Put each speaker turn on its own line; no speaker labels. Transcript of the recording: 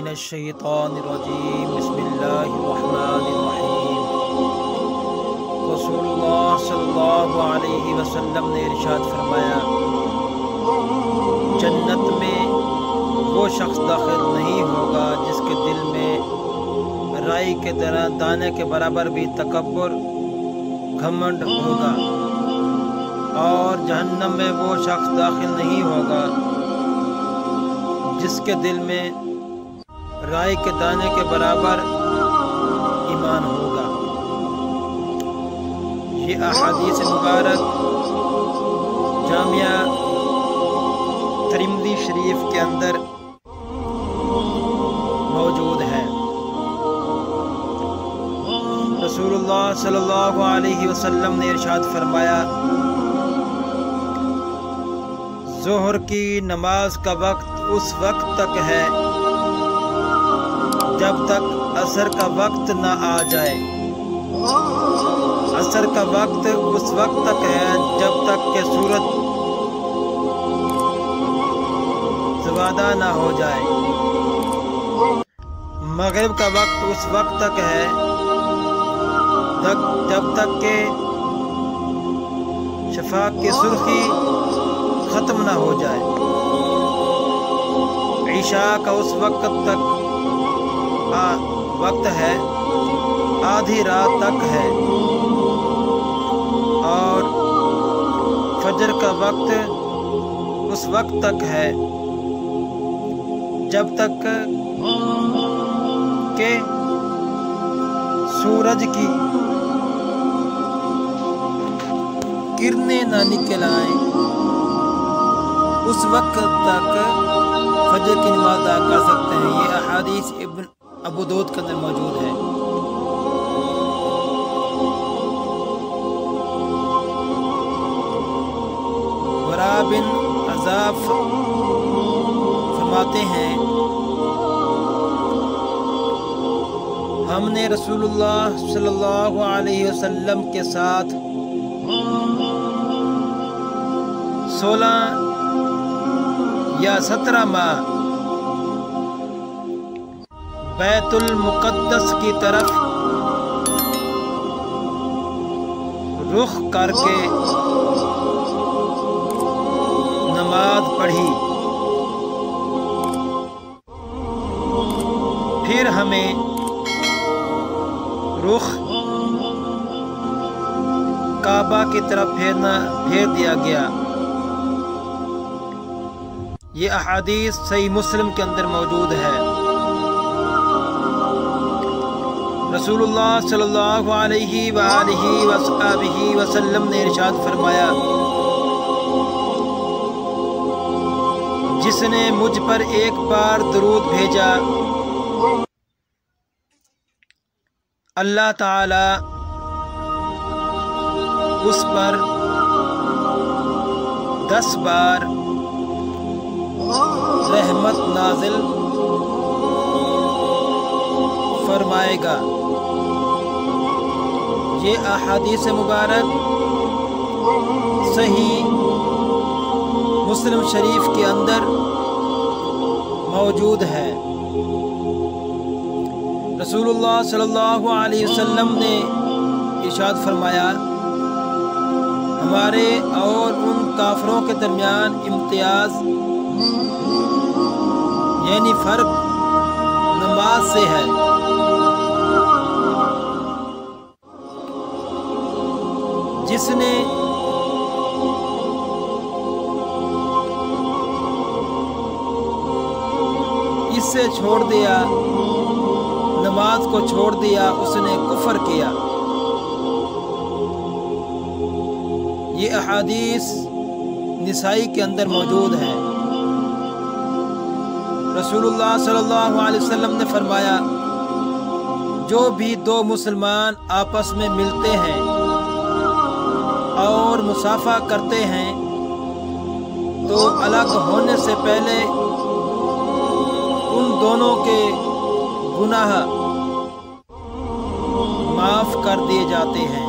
मिनश्शैतानिर्रजीम बिस्मिल्लाहिर्रहमानिर्रहीम। रसूलुल्लाह सल्लल्लाहु अलैहि वसल्लम ने इरशाद फरमाया, जन्नत में वो शख्स दाखिल नहीं होगा जिसके दिल में राई के दाने के बराबर भी तकब्बुर घमंड होगा, और जहन्नम में वो शख्स दाखिल नहीं होगा जिसके दिल में राई के दाने के बराबर ईमान होगा। ये अहादीस मुबारक जामिया तिरमिज़ी शरीफ के अंदर मौजूद है। रसूलुल्लाह सल्लल्लाहु अलैहि वसल्लम ने इरशाद फरमाया, ज़ोहर की नमाज का वक्त उस वक्त तक है जब तक असर का वक्त न आ जाए। असर का वक्त उस वक्त तक है जब तक कि सूरज ज़वादा न हो जाए। मगरिब का वक्त उस वक्त तक है जब तक कि शफ़ाक़ की सुर्खी ख़त्म न हो जाए। ईशा का उस वक्त तक वक्त है, आधी रात तक है, और फजर का वक्त उस वक्त तक है जब तक के सूरज की किरणें ना निकल आए। उस वक्त तक फजर की नमाज अदा कर सकते हैं। ये अहादीस इब्न अबू दाऊद के अंदर मौजूद है। बरा बिन अज़ाब फरमाते हैं, हमने रसूलुल्लाह सल्लल्लाहु अलैहि वसल्लम के साथ 16 या 17 माह बैतुल मुक़द्दस की तरफ रुख करके नमाज पढ़ी। फिर हमें रुख काबा की तरफ फेर दिया गया। ये अहादीस सही मुस्लिम के अंदर मौजूद है। रसूलुल्लाह सल्लल्लाहु अलैहि वसल्लम ने इरशाद फरमाया, जिसने मुझ पर एक बार दरूद भेजा, अल्लाह ताला उस पर 10 बार रहमत नाजिल फरमाएगा। ये अहादीस मुबारक सही मुस्लिम शरीफ के अंदर मौजूद है। रसूलुल्लाह सल्लल्लाहु अलैहि वसल्लम ने इरशाद फरमाया, हमारे और उन काफिरों के दरमियान इम्तियाज यानी फर्क नमाज से है। जिसने इससे छोड़ दिया, नमाज को छोड़ दिया, उसने कुफर किया। ये अहादीस निसाई के अंदर मौजूद है। रसूलुल्लाह सल्लल्लाहु अलैहि वसल्लम ने फरमाया, जो भी 2 मुसलमान आपस में मिलते हैं और मुसाफा करते हैं तो अलग होने से पहले उन दोनों के गुनाह माफ़ कर दिए जाते हैं।